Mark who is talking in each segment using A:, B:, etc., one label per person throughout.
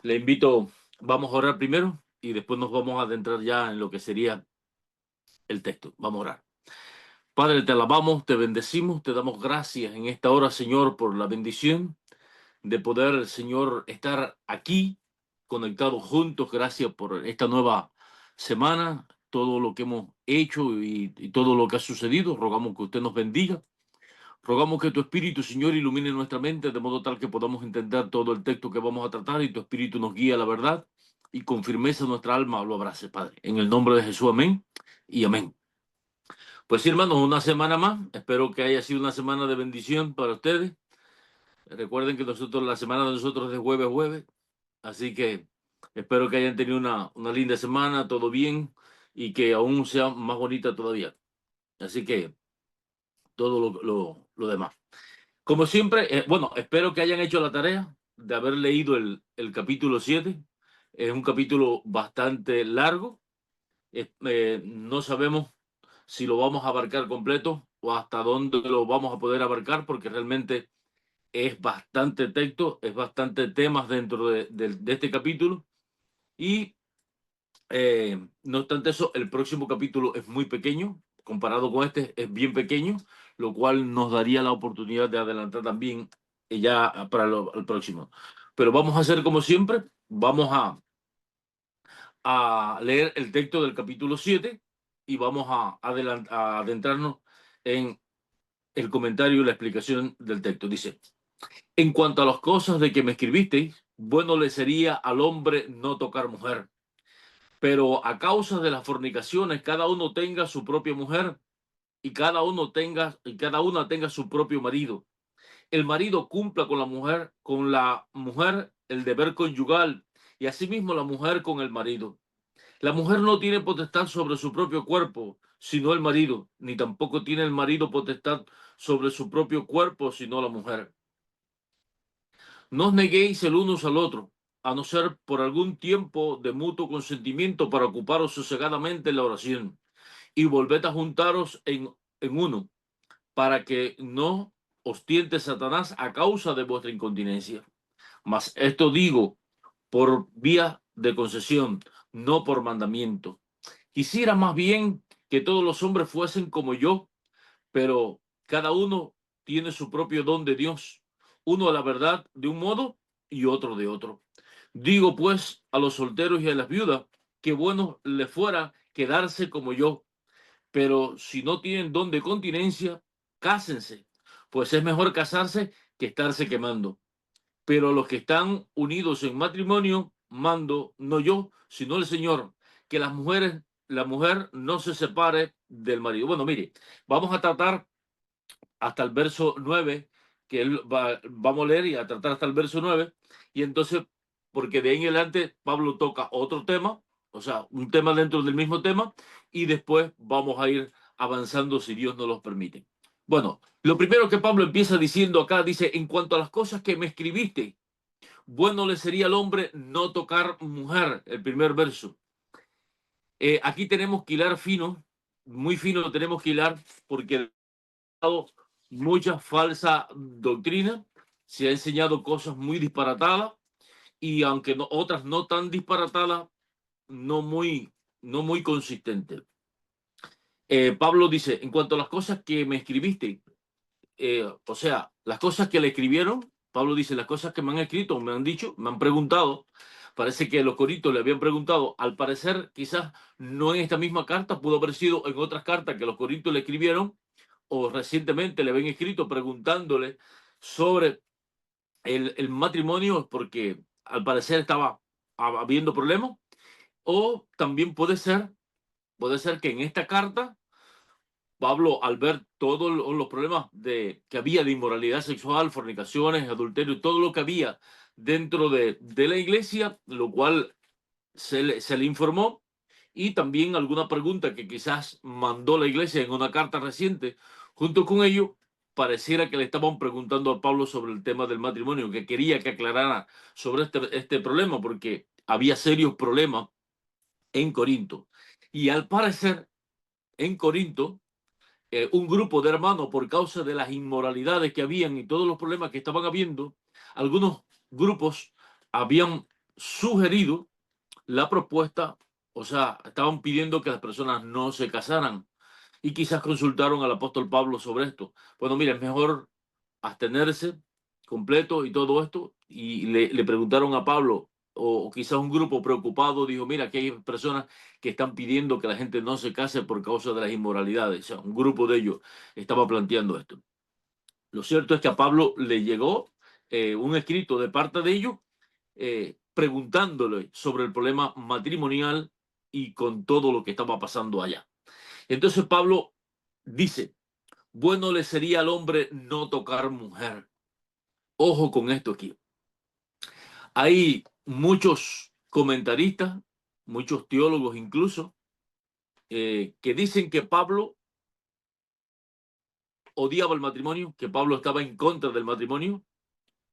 A: Le invito, vamos a orar primero y después nos vamos a adentrar ya en lo que sería el texto. Vamos a orar. Padre, te alabamos, te bendecimos, te damos gracias en esta hora, Señor, por la bendición de poder, Señor, estar aquí conectados juntos. Gracias por esta nueva semana, todo lo que hemos hecho y todo lo que ha sucedido. Rogamos que usted nos bendiga. Rogamos que tu Espíritu, Señor, ilumine nuestra mente de modo tal que podamos entender todo el texto que vamos a tratar y tu Espíritu nos guíe a la verdad y con firmeza nuestra alma lo abrace, Padre. En el nombre de Jesús, amén y amén. Pues sí, hermanos, una semana más. Espero que haya sido una semana de bendición para ustedes. Recuerden que la semana de nosotros es jueves, jueves. Así que espero que hayan tenido una linda semana, todo bien y que aún sea más bonita todavía. Así que todo lo demás. Como siempre, bueno, espero que hayan hecho la tarea de haber leído el capítulo 7. Es un capítulo bastante largo. No sabemos si lo vamos a abarcar completo o hasta dónde lo vamos a poder abarcar, porque realmente es bastante texto, es bastante temas dentro de este capítulo. Y no obstante eso, el próximo capítulo es muy pequeño, comparado con este, es bien pequeño, lo cual nos daría la oportunidad de adelantar también ya para el próximo. Pero vamos a hacer como siempre, vamos a leer el texto del capítulo 7 y vamos a adentrarnos en el comentario y la explicación del texto. Dice, en cuanto a las cosas de que me escribisteis, bueno le sería al hombre no tocar mujer, pero a causa de las fornicaciones cada uno tenga su propia mujer y cada una tenga su propio marido. El marido cumpla con la mujer el deber conyugal y asimismo la mujer con el marido. La mujer no tiene potestad sobre su propio cuerpo, sino el marido, ni tampoco tiene el marido potestad sobre su propio cuerpo, sino la mujer. No os neguéis el unos al otro, a no ser por algún tiempo de mutuo consentimiento para ocuparos sosegadamente en la oración, y volved a juntaros en uno, para que no os tiente Satanás a causa de vuestra incontinencia. Mas esto digo por vía de concesión, no por mandamiento. Quisiera más bien que todos los hombres fuesen como yo, pero cada uno tiene su propio don de Dios, uno a la verdad de un modo y otro de otro. Digo pues a los solteros y a las viudas que bueno les fuera quedarse como yo, pero si no tienen don de continencia, cásense, pues es mejor casarse que estarse quemando. Pero los que están unidos en matrimonio, mando, no yo, sino el Señor, que la mujer no se separe del marido. Bueno, mire, vamos a tratar hasta el verso 9 que vamos a leer y a tratar hasta el verso 9 y entonces, porque de ahí en adelante Pablo toca otro tema, o sea, un tema dentro del mismo tema, y después vamos a ir avanzando si Dios nos los permite. Bueno, lo primero que Pablo empieza diciendo acá, dice, en cuanto a las cosas que me escribiste, bueno le sería al hombre no tocar mujer, el primer verso. Aquí tenemos que hilar fino, muy fino tenemos que hilar, porque mucha falsa doctrina, se ha enseñado cosas muy disparatadas y aunque otras no tan disparatadas, no muy, no muy consistentes. Pablo dice, en cuanto a las cosas que me escribiste, o sea, las cosas que le escribieron, Pablo dice, las cosas que me han escrito, me han dicho, me han preguntado, parece que los corintios le habían preguntado, al parecer quizás no en esta misma carta, pudo haber sido en otras cartas que los corintios le escribieron, o recientemente le habían escrito preguntándole sobre el matrimonio, porque al parecer estaba habiendo problemas, o también puede ser que en esta carta Pablo, al ver todos los problemas que había de inmoralidad sexual, fornicaciones, adulterio, todo lo que había dentro de la iglesia, lo cual se le informó, y también alguna pregunta que quizás mandó la iglesia en una carta reciente, junto con ello, pareciera que le estaban preguntando a Pablo sobre el tema del matrimonio, que quería que aclarara sobre este problema, porque había serios problemas en Corinto. Y al parecer, en Corinto, un grupo de hermanos, por causa de las inmoralidades que habían y todos los problemas que estaban habiendo, algunos grupos habían sugerido la propuesta, o sea, estaban pidiendo que las personas no se casaran y quizás consultaron al apóstol Pablo sobre esto. Bueno, mira, es mejor abstenerse completo y todo esto. Y le preguntaron a Pablo, o quizás un grupo preocupado dijo, mira, que hay personas que están pidiendo que la gente no se case por causa de las inmoralidades. O sea, un grupo de ellos estaba planteando esto. Lo cierto es que a Pablo le llegó un escrito de parte de ellos preguntándole sobre el problema matrimonial y con todo lo que estaba pasando allá. Entonces Pablo dice, bueno le sería al hombre no tocar mujer. Ojo con esto aquí. Hay muchos comentaristas, muchos teólogos incluso, que dicen que Pablo odiaba el matrimonio, que Pablo estaba en contra del matrimonio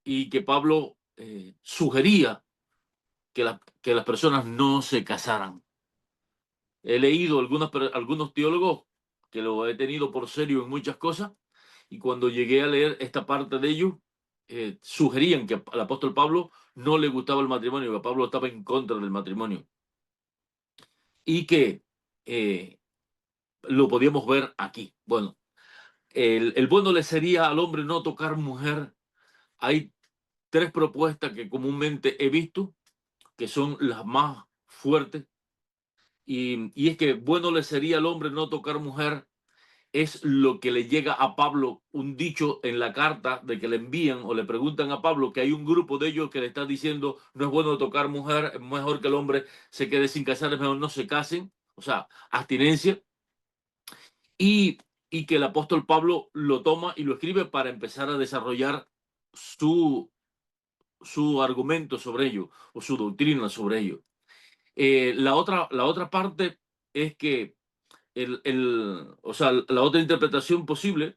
A: y que Pablo sugería que las personas no se casaran. He leído algunos teólogos que lo he tenido por serio en muchas cosas y cuando llegué a leer esta parte de ellos, sugerían que al apóstol Pablo no le gustaba el matrimonio, que Pablo estaba en contra del matrimonio y que eh, lo podíamos ver aquí. Bueno, el bueno le sería al hombre no tocar mujer. Hay tres propuestas que comúnmente he visto, que son las más fuertes, y es que bueno le sería al hombre no tocar mujer es lo que le llega a Pablo, un dicho en la carta de que le envían o le preguntan a Pablo que hay un grupo de ellos que le está diciendo no es bueno tocar mujer, es mejor que el hombre se quede sin casar, es mejor no se casen, o sea, abstinencia, y, y que el apóstol Pablo lo toma y lo escribe para empezar a desarrollar su, su argumento sobre ello o su doctrina sobre ello. La otra parte es que o sea, la otra interpretación posible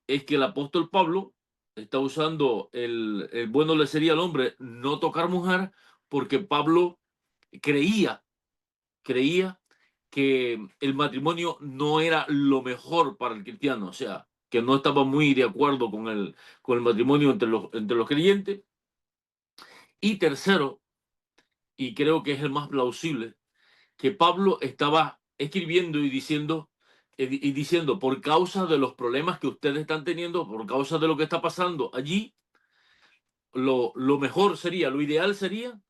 A: es que el apóstol Pablo está usando el bueno le sería al hombre no tocar mujer porque Pablo creía, creía que el matrimonio no era lo mejor para el cristiano, o sea, que no estaba muy de acuerdo con el matrimonio entre los creyentes. Y tercero, y creo que es el más plausible, que Pablo estaba escribiendo y diciendo, por causa de los problemas que ustedes están teniendo, por causa de lo que está pasando allí, lo mejor sería, lo ideal sería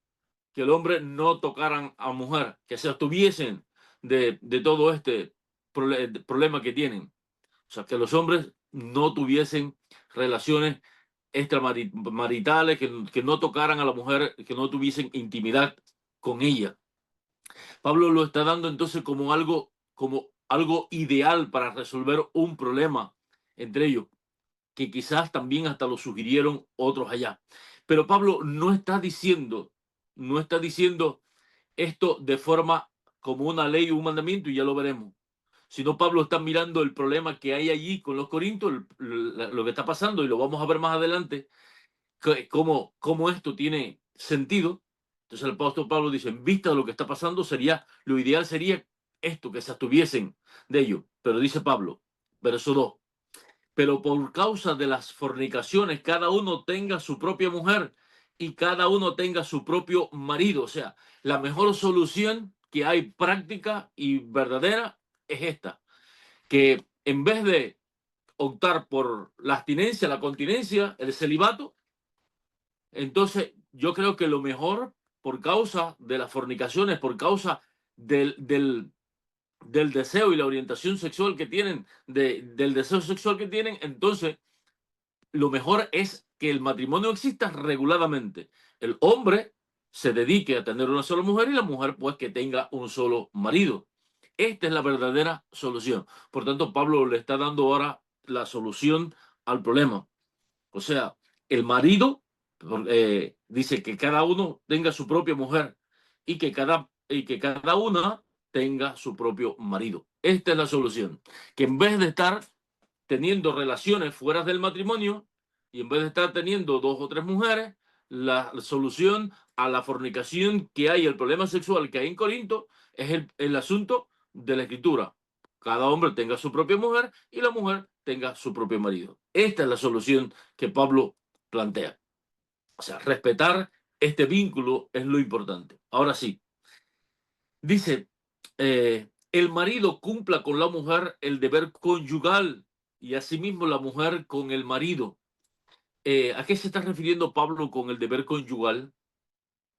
A: que el hombre no tocaran a mujer, que se abstuviesen de todo este problema que tienen. O sea, que los hombres no tuviesen relaciones extramaritales, que no tocaran a la mujer, que no tuviesen intimidad con ella. Pablo lo está dando entonces como algo ideal para resolver un problema entre ellos, que quizás también hasta lo sugirieron otros allá. Pero Pablo no está diciendo esto de forma como una ley o un mandamiento, y ya lo veremos. Sino Pablo está mirando el problema que hay allí con los corintios, lo que está pasando, y lo vamos a ver más adelante, cómo esto tiene sentido. Entonces el apóstol Pablo dice, en vista de lo que está pasando, lo ideal sería esto, que se abstuviesen de ello. Pero dice Pablo, verso 2, pero por causa de las fornicaciones, cada uno tenga su propia mujer y cada uno tenga su propio marido. O sea, la mejor solución que hay práctica y verdadera es esta, que en vez de optar por la abstinencia, la continencia, el celibato, entonces yo creo que lo mejor por causa de las fornicaciones, por causa del deseo y la orientación sexual que tienen, del deseo sexual que tienen, entonces lo mejor es que el matrimonio exista reguladamente. El hombre se dedique a tener una sola mujer y la mujer pues que tenga un solo marido. Esta es la verdadera solución. Por tanto, Pablo le está dando ahora la solución al problema. O sea, el marido dice que cada uno tenga su propia mujer y que cada una tenga su propio marido. Esta es la solución. Que en vez de estar teniendo relaciones fuera del matrimonio y en vez de estar teniendo dos o tres mujeres, la solución a la fornicación que hay, el problema sexual que hay en Corinto, es el asunto de la escritura. Cada hombre tenga su propia mujer y la mujer tenga su propio marido. Esta es la solución que Pablo plantea. O sea, respetar este vínculo es lo importante. Ahora sí, dice, el marido cumpla con la mujer el deber conyugal y asimismo la mujer con el marido. ¿A qué se está refiriendo Pablo con el deber conyugal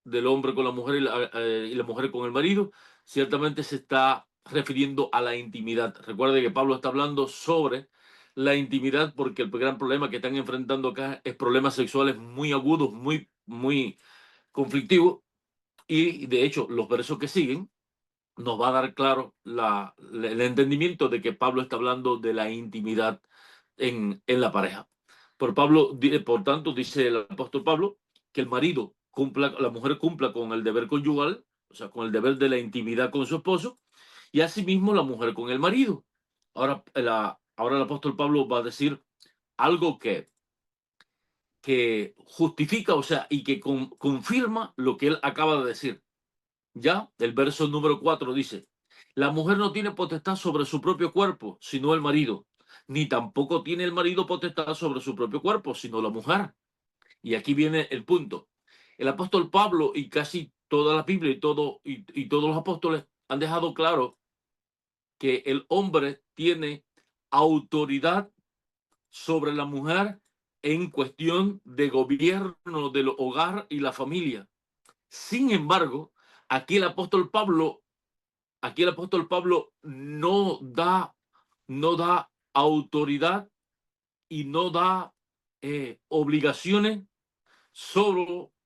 A: del hombre con la mujer y la mujer con el marido? Ciertamente se está refiriendo a la intimidad. Recuerde que Pablo está hablando sobre la intimidad porque el gran problema que están enfrentando acá es problemas sexuales muy agudos, muy conflictivos, y de hecho los versos que siguen nos va a dar claro el entendimiento de que Pablo está hablando de la intimidad en la pareja. Por tanto, dice el apóstol Pablo que el marido cumpla, la mujer cumpla con el deber conyugal, o sea, con el deber de la intimidad con su esposo, y asimismo la mujer con el marido. Ahora el apóstol Pablo va a decir algo que justifica, o sea, y que confirma lo que él acaba de decir. Ya, el verso número 4 dice, la mujer no tiene potestad sobre su propio cuerpo, sino el marido, ni tampoco tiene el marido potestad sobre su propio cuerpo, sino la mujer. Y aquí viene el punto. El apóstol Pablo y casi toda la Biblia y todos los apóstoles han dejado claro que el hombre tiene autoridad sobre la mujer en cuestión de gobierno del hogar y la familia. Sin embargo, aquí el apóstol Pablo aquí el apóstol Pablo no da autoridad y no da obligaciones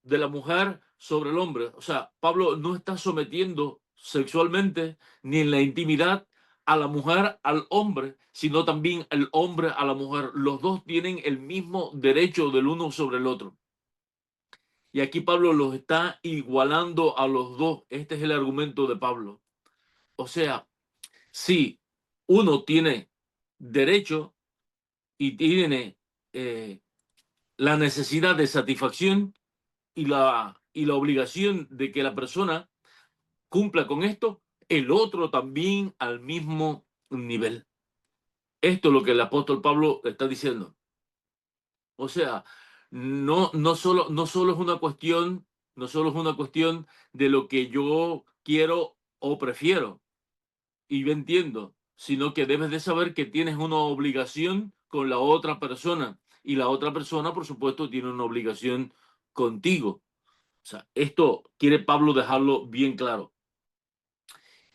A: de la mujer sobre el hombre. O sea, Pablo no está sometiendo sexualmente ni en la intimidad a la mujer al hombre, sino también el hombre a la mujer. Los dos tienen el mismo derecho del uno sobre el otro. Y aquí Pablo los está igualando a los dos. Este es el argumento de Pablo. O sea, si uno tiene derecho y tiene eh, la necesidad de satisfacción y la obligación de que la persona cumpla con esto, el otro también al mismo nivel. Esto es lo que el apóstol Pablo está diciendo. O sea, no solo es una cuestión, no solo es una cuestión de lo que yo quiero o prefiero, y yo entiendo, sino que debes de saber que tienes una obligación con la otra persona y la otra persona, por supuesto, tiene una obligación contigo. O sea, esto quiere Pablo dejarlo bien claro.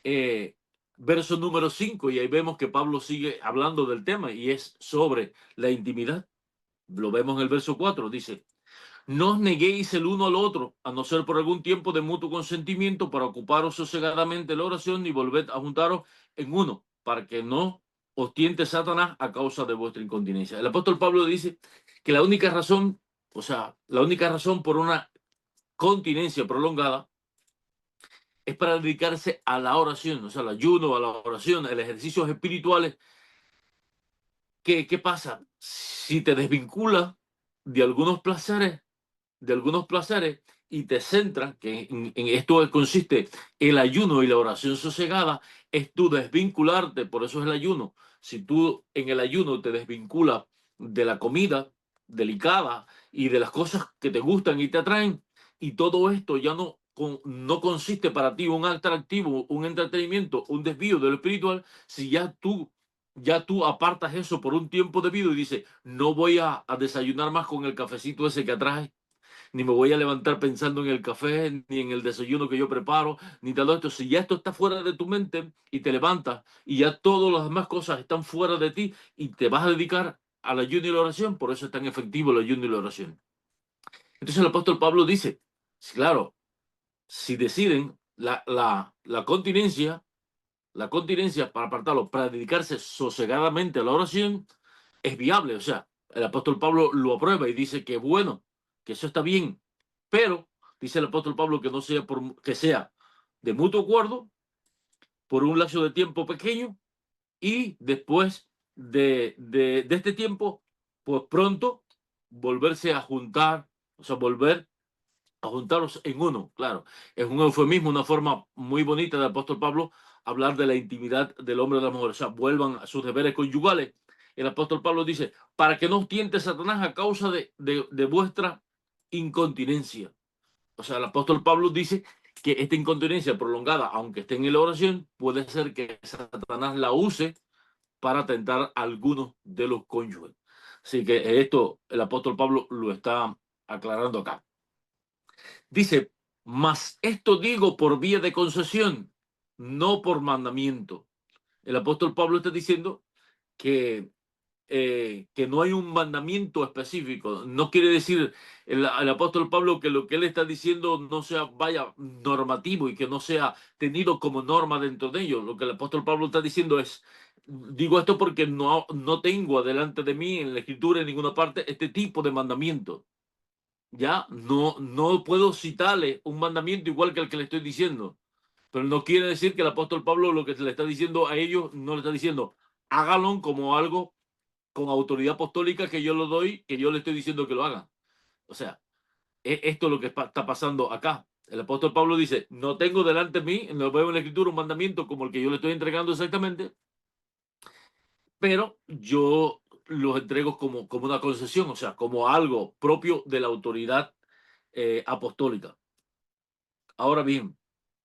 A: Eh, Verso número 5 y ahí vemos que Pablo sigue hablando del tema y es sobre la intimidad. Lo vemos en el verso 4 dice, no os neguéis el uno al otro, a no ser por algún tiempo de mutuo consentimiento para ocuparos sosegadamente la oración y volver a juntaros en uno, para que no os tiente Satanás a causa de vuestra incontinencia. El apóstol Pablo dice que la única razón, o sea, la única razón por una continencia prolongada es para dedicarse a la oración, o sea, al ayuno, a la oración, a los ejercicios espirituales. ¿Qué pasa? Si te desvinculas de algunos placeres y te centras, que en esto consiste el ayuno y la oración sosegada, es tú desvincularte, por eso es el ayuno. Si tú en el ayuno te desvinculas de la comida delicada y de las cosas que te gustan y te atraen, y todo esto ya no consiste para ti un atractivo, un entretenimiento, un desvío de lo espiritual, si ya tú apartas eso por un tiempo debido y dices, no voy a desayunar más con el cafecito ese que atrae, ni me voy a levantar pensando en el café, ni en el desayuno que yo preparo, ni todo esto. Si ya esto está fuera de tu mente y te levantas y ya todas las demás cosas están fuera de ti y te vas a dedicar al ayuno y la oración, por eso es tan efectivo el ayuno y la oración. Entonces el apóstol Pablo dice, sí, claro, si deciden la continencia para apartarlo, para dedicarse sosegadamente a la oración, es viable. O sea, el apóstol Pablo lo aprueba y dice que bueno, que eso está bien, pero dice el apóstol Pablo que no sea que sea de mutuo acuerdo por un lapso de tiempo pequeño y después de este tiempo, pues pronto volverse a juntar, o sea, volver a juntarlos en uno, claro. Es un eufemismo, una forma muy bonita del apóstol Pablo hablar de la intimidad del hombre y de la mujer. O sea, vuelvan a sus deberes conyugales. El apóstol Pablo dice, para que no os tiente Satanás a causa de vuestra incontinencia. O sea, el apóstol Pablo dice que esta incontinencia prolongada, aunque esté en la oración, puede ser que Satanás la use para tentar a algunos de los cónyuges. Así que esto el apóstol Pablo lo está aclarando acá. Dice, mas esto digo por vía de concesión, no por mandamiento. El apóstol Pablo está diciendo que no hay un mandamiento específico. No quiere decir el apóstol Pablo que lo que él está diciendo no sea, vaya, normativo y que no sea tenido como norma dentro de ellos. Lo que el apóstol Pablo está diciendo es, digo esto porque no tengo delante de mí en la escritura en ninguna parte este tipo de mandamiento. Ya no puedo citarle un mandamiento igual que el que le estoy diciendo. Pero no quiere decir que el apóstol Pablo lo que le está diciendo a ellos no le está diciendo hágalo como algo con autoridad apostólica que yo lo doy, que yo le estoy diciendo que lo haga. O sea, esto es lo que está pasando acá. El apóstol Pablo dice, no tengo delante de mí, no veo en la escritura un mandamiento como el que yo le estoy entregando exactamente, pero yo los entrego como una concesión, o sea, como algo propio de la autoridad apostólica. Ahora bien,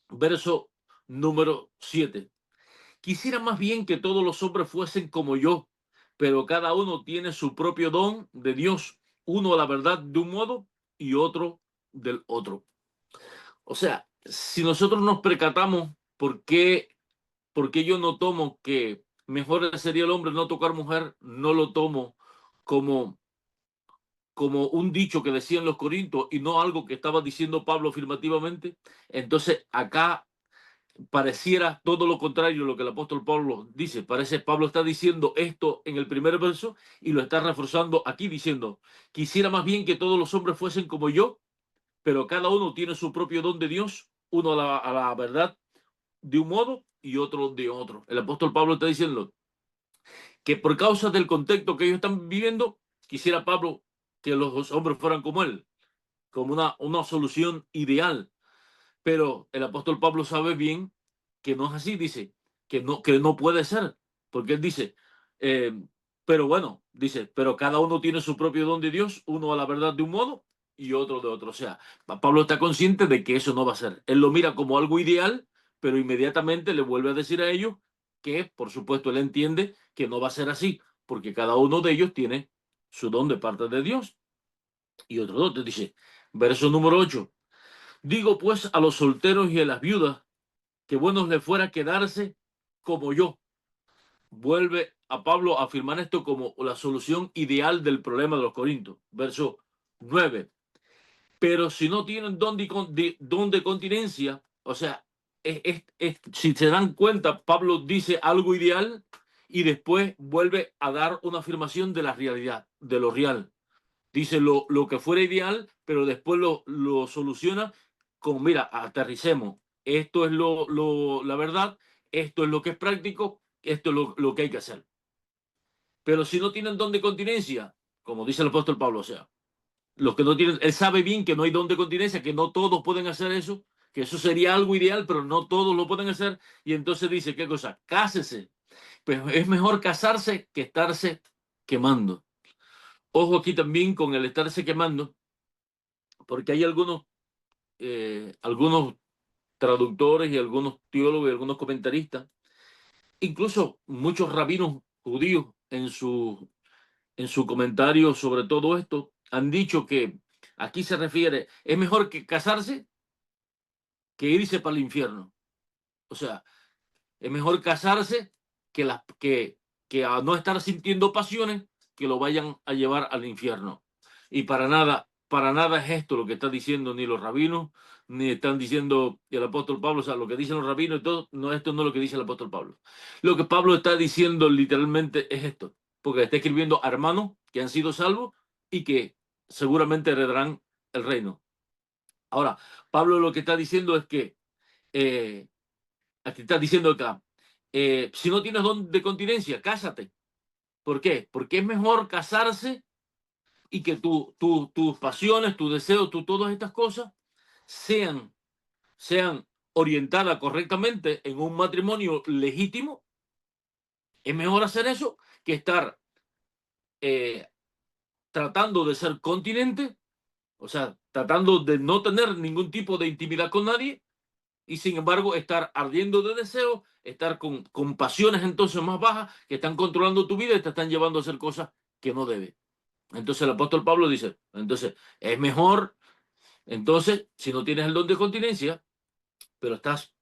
A: verso número 7. Quisiera más bien que todos los hombres fuesen como yo, pero cada uno tiene su propio don de Dios, uno a la verdad de un modo y otro del otro. O sea, si nosotros nos percatamos por qué yo no tomo que mejor sería el hombre no tocar mujer, no lo tomo como, como un dicho que decían los corintios y no algo que estaba diciendo Pablo afirmativamente, entonces acá pareciera todo lo contrario a lo que el apóstol Pablo dice. Parece Pablo está diciendo esto en el primer verso y lo está reforzando aquí diciendo, quisiera más bien que todos los hombres fuesen como yo, pero cada uno tiene su propio don de Dios, uno a la verdad de un modo y otro de otro. El apóstol Pablo está diciendo que por causa del contexto que ellos están viviendo, quisiera Pablo que los hombres fueran como él, como una solución ideal. Pero el apóstol Pablo sabe bien que no es así, dice, que no puede ser, porque él dice, eh, pero bueno, dice, pero cada uno tiene su propio don de Dios, uno a la verdad de un modo y otro de otro. O sea, Pablo está consciente de que eso no va a ser. Él lo mira como algo ideal, pero inmediatamente le vuelve a decir a ellos que, por supuesto, él entiende que no va a ser así, porque cada uno de ellos tiene su don de parte de Dios y otro don. Dice, verso número 8. Digo pues a los solteros y a las viudas que bueno les fuera quedarse como yo. Vuelve a Pablo a afirmar esto como la solución ideal del problema de los corintios. Verso 9. Pero si no tienen don de continencia, o sea, si se dan cuenta, Pablo dice algo ideal y después vuelve a dar una afirmación de la realidad, de lo real. Dice lo que fuera ideal, pero después lo soluciona con, mira, aterricemos. Esto es la verdad, esto es lo que es práctico, esto es lo que hay que hacer. Pero si no tienen don de continencia, como dice el apóstol Pablo, o sea, los que no tienen, él sabe bien que no hay don de continencia, que no todos pueden hacer eso, que eso sería algo ideal, pero no todos lo pueden hacer. Y entonces dice, ¿qué cosa? Cásese. Pues es mejor casarse que estarse quemando. Ojo aquí también con el estarse quemando, porque hay algunos traductores y algunos teólogos y algunos comentaristas, incluso muchos rabinos judíos en su comentario sobre todo esto, han dicho que aquí se refiere, es mejor que casarse que irse para el infierno. O sea, es mejor casarse que a no estar sintiendo pasiones que lo vayan a llevar al infierno. Y para nada es esto lo que están diciendo ni los rabinos, ni están diciendo el apóstol Pablo. O sea, lo que dicen los rabinos y todo, no, esto no es lo que dice el apóstol Pablo. Lo que Pablo está diciendo literalmente es esto, porque está escribiendo a hermanos que han sido salvos y que seguramente heredarán el reino. Ahora, Pablo lo que está diciendo es que eh, aquí está diciendo acá, si no tienes don de continencia, cásate. ¿Por qué? Porque es mejor casarse y que tus pasiones, tus deseos, todas estas cosas sean, sean orientadas correctamente en un matrimonio legítimo. Es mejor hacer eso que estar eh, tratando de ser continente O sea, tratando de no tener ningún tipo de intimidad con nadie y sin embargo estar ardiendo de deseo, estar con pasiones entonces más bajas que están controlando tu vida y te están llevando a hacer cosas que no debes. Entonces el apóstol Pablo dice, entonces es mejor, entonces, si no tienes el don de continencia, pero estás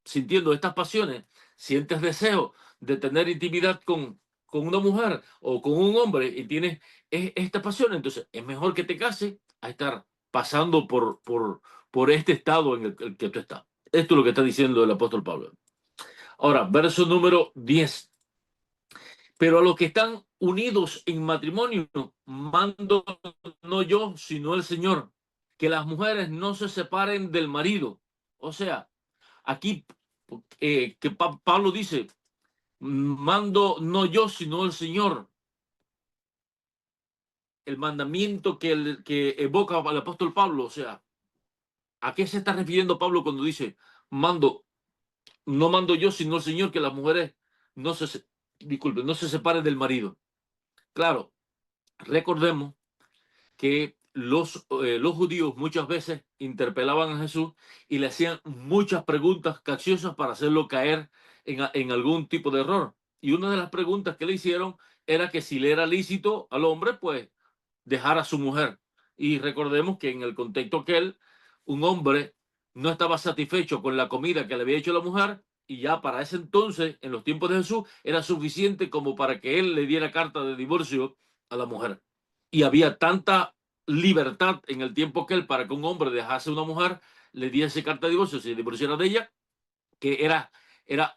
A: sintiendo estas pasiones, sientes deseo de tener intimidad con una mujer o con un hombre y tienes esta pasión, entonces es mejor que te cases a estar pasando por este estado en el que tú estás. Esto es lo que está diciendo el apóstol Pablo. Ahora, verso número 10. Pero a los que están unidos en matrimonio, mando no yo, sino el Señor, que las mujeres no se separen del marido. O sea, aquí que Pablo dice, mando no yo, sino el Señor. El mandamiento que evoca el apóstol Pablo. O sea, ¿a qué se está refiriendo Pablo cuando dice, mando, no mando yo, sino el Señor, que las mujeres no se, disculpen, no se separen del marido? Claro, recordemos que los judíos muchas veces interpelaban a Jesús y le hacían muchas preguntas capciosas para hacerlo caer en algún tipo de error. Y una de las preguntas que le hicieron era que si le era lícito al hombre, pues dejar a su mujer. Y recordemos que en el contexto aquel, un hombre no estaba satisfecho con la comida que le había hecho la mujer y ya para ese entonces, en los tiempos de Jesús, era suficiente como para que él le diera carta de divorcio a la mujer. Y había tanta libertad en el tiempo que él para que un hombre dejase a una mujer, le diese carta de divorcio, se divorciara de ella, que era, era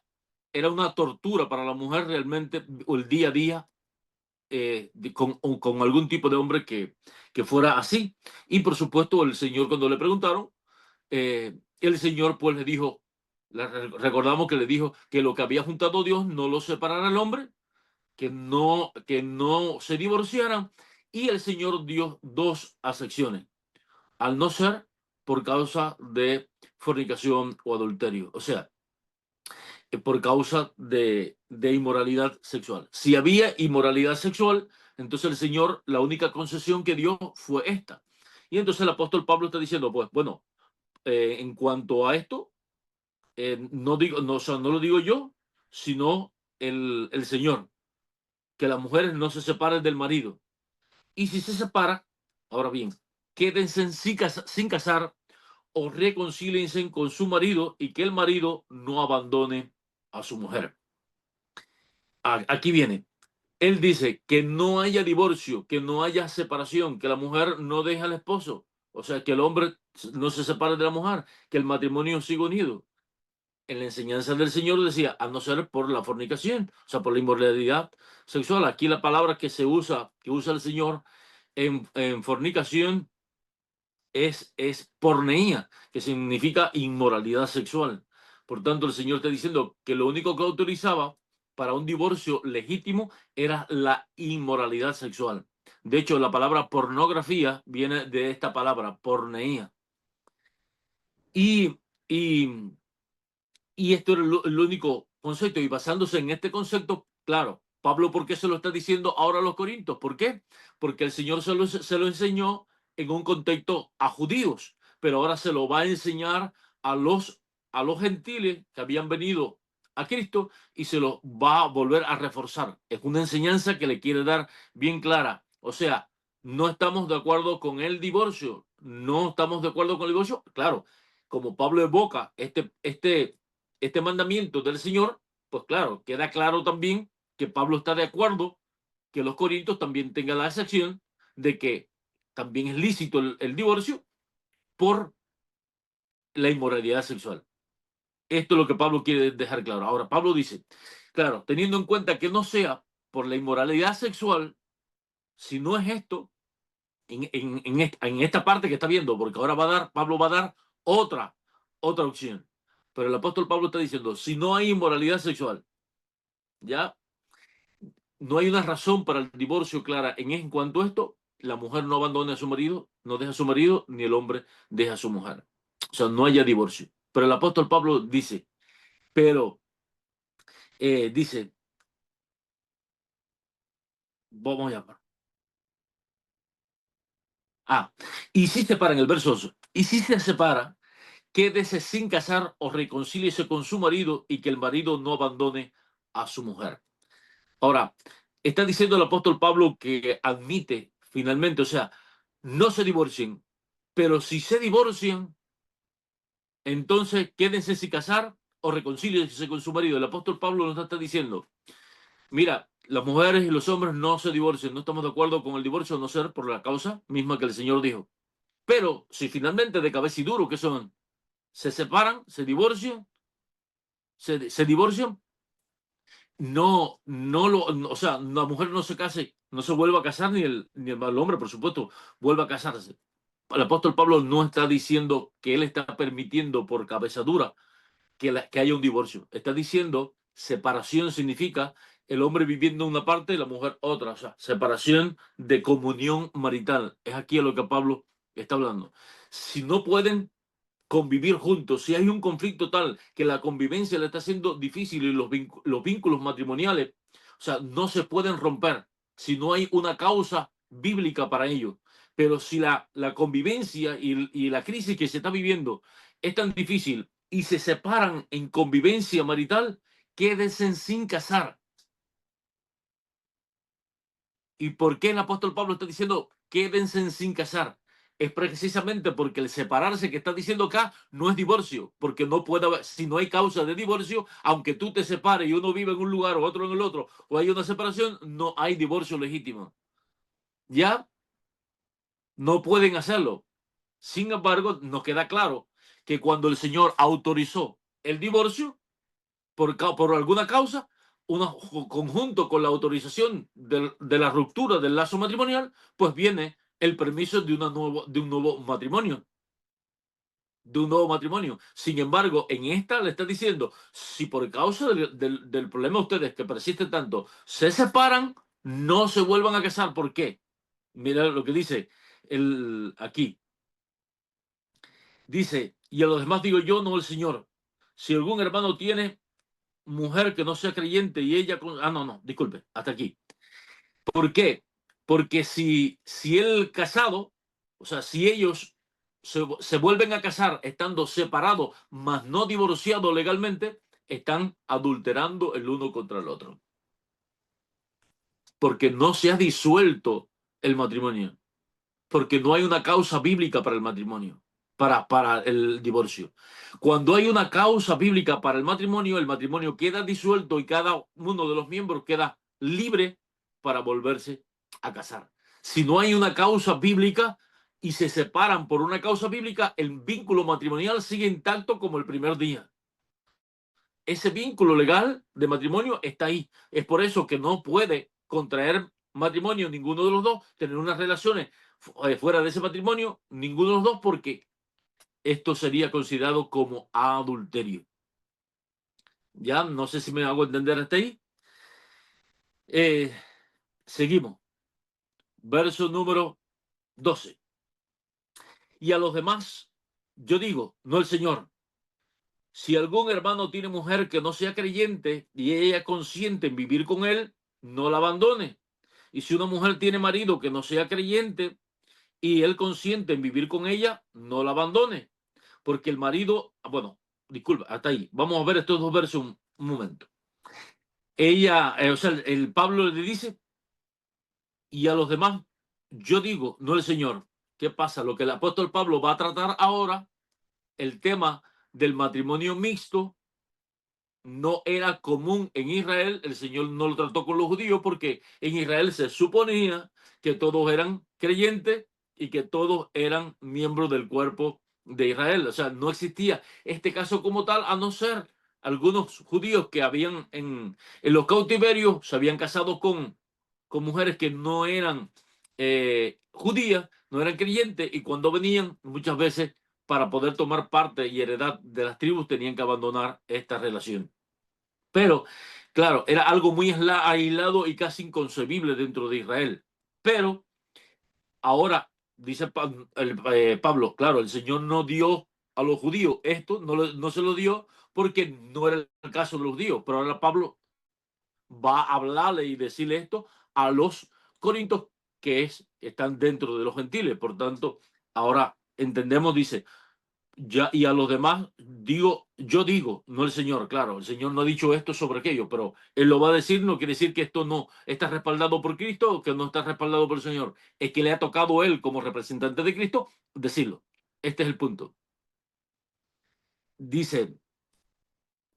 A: una tortura para la mujer realmente el día a día con algún tipo de hombre que fuera así. Y por supuesto, el Señor, cuando le preguntaron, el Señor pues le dijo, recordamos que le dijo que lo que había juntado Dios no lo separara el hombre, que no se divorciaran. Y el Señor dio dos acepciones, al no ser por causa de fornicación o adulterio. O sea, por causa de inmoralidad sexual. Si había inmoralidad sexual, entonces el Señor, la única concesión que dio fue esta. Y entonces el apóstol Pablo está diciendo, pues bueno, en cuanto a esto, no digo, no, o sea, no lo digo yo, sino el Señor, que las mujeres no se separen del marido. Y si se separa, ahora bien, quédense sin casar o reconcíliense con su marido y que el marido no abandone a su mujer. Aquí viene. Él dice que no haya divorcio, que no haya separación, que la mujer no deje al esposo, o sea, que el hombre no se separe de la mujer, que el matrimonio siga unido. En la enseñanza del Señor decía, a no ser por la fornicación, o sea, por la inmoralidad sexual. Aquí la palabra que usa el Señor en fornicación es porneía, que significa inmoralidad sexual. Por tanto, el Señor está diciendo que lo único que autorizaba para un divorcio legítimo era la inmoralidad sexual. De hecho, la palabra pornografía viene de esta palabra, porneía. Y, y, y esto era el único concepto. Y basándose en este concepto, claro, Pablo, ¿por qué se lo está diciendo ahora a los corintios? ¿Por qué? Porque el Señor se lo enseñó en un contexto a judíos, pero ahora se lo va a enseñar a a los gentiles que habían venido a Cristo y se lo va a volver a reforzar. Es una enseñanza que le quiere dar bien clara. O sea, no estamos de acuerdo con el divorcio, no estamos de acuerdo con el divorcio. Claro, como Pablo evoca este mandamiento del Señor, pues claro, queda claro también que Pablo está de acuerdo que los corintios también tengan la excepción de que también es lícito el divorcio por la inmoralidad sexual. Esto es lo que Pablo quiere dejar claro. Ahora, Pablo dice, claro, teniendo en cuenta que no sea por la inmoralidad sexual, si no es esto, en esta parte que está viendo, porque ahora Pablo va a dar otra opción. Pero el apóstol Pablo está diciendo, si no hay inmoralidad sexual, ya no hay una razón para el divorcio clara en cuanto a esto, la mujer no abandona a su marido, no deja a su marido, ni el hombre deja a su mujer. O sea, no haya divorcio. Pero el apóstol Pablo dice, pero dice, vamos a llamar. Y si separan, el verso 8, y si se separa, quédese sin casar o reconcíliese con su marido y que el marido no abandone a su mujer. Ahora, está diciendo el apóstol Pablo que admite finalmente, o sea, no se divorcien, pero si se divorcian, entonces quédense sin casar o reconcíliense con su marido. El apóstol Pablo nos está diciendo, mira, las mujeres y los hombres no se divorcian, no estamos de acuerdo con el divorcio a no ser por la causa misma que el Señor dijo. Pero si finalmente de cabeza y duro, que son, se separan, se divorcian, se divorcian, o sea, la mujer no se case, no se vuelva a casar, ni el hombre, por supuesto, vuelva a casarse. El apóstol Pablo no está diciendo que él está permitiendo por cabeza dura que haya un divorcio. Está diciendo separación significa el hombre viviendo una parte y la mujer otra. O sea, separación de comunión marital. Es aquí a lo que Pablo está hablando. Si no pueden convivir juntos, si hay un conflicto tal que la convivencia le está siendo difícil y los vínculos matrimoniales, o sea, no se pueden romper si no hay una causa bíblica para ello. Pero si la convivencia y la crisis que se está viviendo es tan difícil y se separan en convivencia marital, quédense sin casar. ¿Y por qué el apóstol Pablo está diciendo quédense sin casar? Es precisamente porque el separarse que está diciendo acá no es divorcio, porque no puede haber, si no hay causa de divorcio, aunque tú te separes y uno vive en un lugar o otro en el otro, o hay una separación, no hay divorcio legítimo. Ya no pueden hacerlo. Sin embargo, nos queda claro que cuando el Señor autorizó el divorcio, por alguna causa, conjunto con la autorización de la ruptura del lazo matrimonial, pues viene el permiso de un nuevo matrimonio. De un nuevo matrimonio. Sin embargo, en esta le está diciendo, si por causa del problema de ustedes que persiste tanto, se separan, no se vuelvan a casar. ¿Por qué? Mira lo que dice aquí. Dice, y a los demás digo yo, no el Señor. Si algún hermano tiene mujer que no sea creyente y ella... no, disculpe, hasta aquí. ¿Por qué? Porque si el casado, o sea, si ellos se vuelven a casar estando separados, mas no divorciados legalmente, están adulterando el uno contra el otro. Porque no se ha disuelto el matrimonio. Porque no hay una causa bíblica para el matrimonio, para el divorcio. Cuando hay una causa bíblica para el matrimonio queda disuelto y cada uno de los miembros queda libre para volverse a casar. Si no hay una causa bíblica y se separan por una causa bíblica, el vínculo matrimonial sigue intacto como el primer día. Ese vínculo legal de matrimonio está ahí. Es por eso que no puede contraer matrimonio ninguno de los dos, tener unas relaciones fuera de ese matrimonio, ninguno de los dos, porque esto sería considerado como adulterio. Ya, no sé si me hago entender hasta ahí. Eh, Seguimos. Verso número 12. Y a los demás, yo digo, no el Señor. Si algún hermano tiene mujer que no sea creyente y ella consiente en vivir con él, no la abandone. Y si una mujer tiene marido que no sea creyente y él consiente en vivir con ella, no la abandone. Porque el marido, bueno, disculpa, hasta ahí. Vamos a ver estos dos versos un momento. Ella, o sea, el Pablo le dice, y a los demás, yo digo, no el Señor. ¿Qué pasa? Lo que el apóstol Pablo va a tratar ahora, el tema del matrimonio mixto, no era común en Israel. El Señor no lo trató con los judíos porque en Israel se suponía que todos eran creyentes y que todos eran miembros del cuerpo de Israel. O sea, no existía este caso como tal, a no ser algunos judíos que habían en los cautiverios, se habían casado con mujeres que no eran judías, no eran creyentes, y cuando venían, muchas veces, para poder tomar parte y heredad de las tribus, tenían que abandonar esta relación. Pero, claro, era algo muy aislado y casi inconcebible dentro de Israel. Pero ahora, dice Pablo, claro, el Señor no dio a los judíos esto, no se lo dio porque no era el caso de los judíos. Pero ahora Pablo va a hablarle y decirle esto a los corintios están dentro de los gentiles. Por tanto, ahora entendemos, dice, ya, y a los demás yo digo, no el Señor, claro, el Señor no ha dicho esto sobre aquello, pero Él lo va a decir, no quiere decir que esto no está respaldado por Cristo o que no está respaldado por el Señor. Es que le ha tocado a Él como representante de Cristo decirlo. Este es el punto. Dice,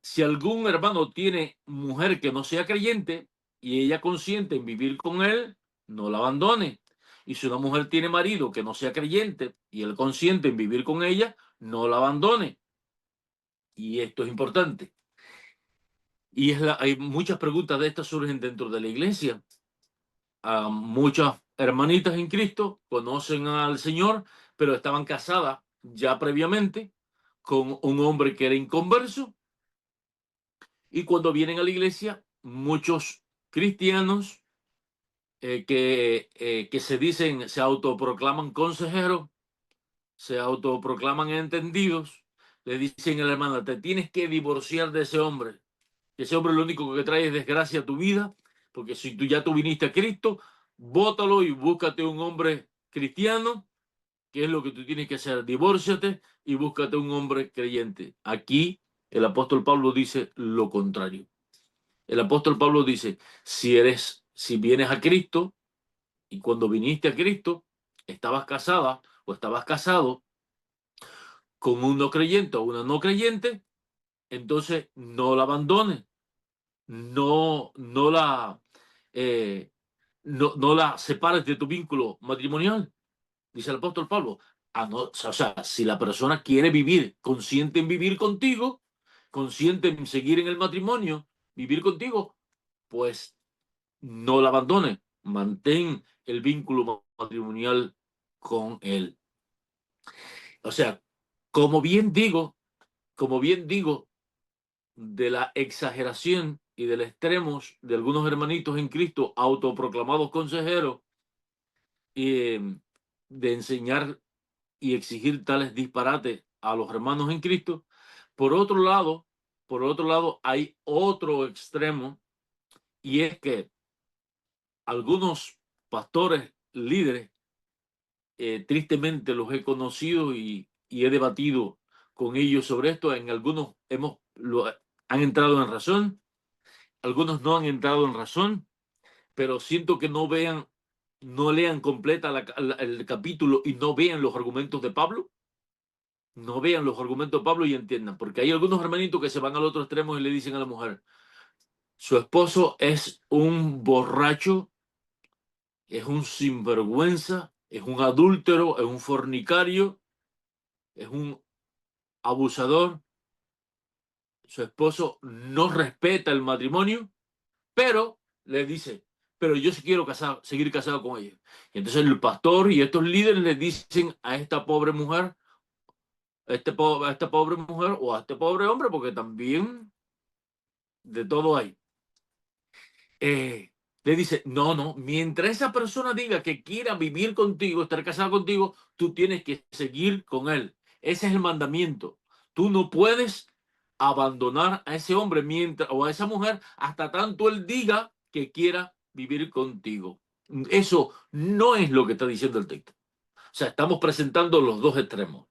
A: si algún hermano tiene mujer que no sea creyente y ella consiente en vivir con él, no la abandone. Y si una mujer tiene marido que no sea creyente y él consiente en vivir con ella, no la abandone. Y esto es importante. Y hay muchas preguntas de estas surgen dentro de la iglesia. Muchas hermanitas en Cristo conocen al Señor, pero estaban casadas ya previamente con un hombre que era inconverso. Y cuando vienen a la iglesia, muchos cristianos que se dicen, se autoproclaman consejeros, se autoproclaman entendidos, le dicen a la hermana, te tienes que divorciar de ese hombre. Ese hombre lo único que trae es desgracia a tu vida, porque si tú viniste a Cristo, bótalo y búscate un hombre cristiano, que es lo que tú tienes que hacer, divórciate y búscate un hombre creyente. Aquí el apóstol Pablo dice lo contrario. El apóstol Pablo dice, si vienes a Cristo y cuando viniste a Cristo estabas casada o estabas casado con un no creyente o una no creyente, entonces no la abandones, no la no la separes de tu vínculo matrimonial, dice el apóstol Pablo. No, o sea, si la persona quiere vivir, consciente en vivir contigo, consciente en seguir en el matrimonio, vivir contigo, pues no la abandone, mantén el vínculo matrimonial con él. O sea, como bien digo, como bien digo, de la exageración y del extremos de algunos hermanitos en Cristo, autoproclamados consejeros, de enseñar y exigir tales disparates a los hermanos en Cristo. Por otro lado, hay otro extremo, y es que algunos pastores líderes, tristemente los he conocido y he debatido con ellos sobre esto. En algunos han entrado en razón, algunos no han entrado en razón, pero siento que no lean completa el capítulo y no vean los argumentos de Pablo. No vean los argumentos de Pablo y entiendan, porque hay algunos hermanitos que se van al otro extremo y le dicen a la mujer, su esposo es un borracho, es un sinvergüenza, es un adúltero, es un fornicario, es un abusador, su esposo no respeta el matrimonio, pero le dice, pero yo sí quiero seguir casado con ella. Y entonces el pastor y estos líderes le dicen a esta pobre mujer, a esta pobre mujer o a este pobre hombre, porque también de todo hay. Le dice, no, mientras esa persona diga que quiera vivir contigo, estar casado contigo, tú tienes que seguir con él. Ese es el mandamiento. Tú no puedes abandonar a ese hombre o a esa mujer hasta tanto él diga que quiera vivir contigo. Eso no es lo que está diciendo el texto. O sea, estamos presentando los dos extremos.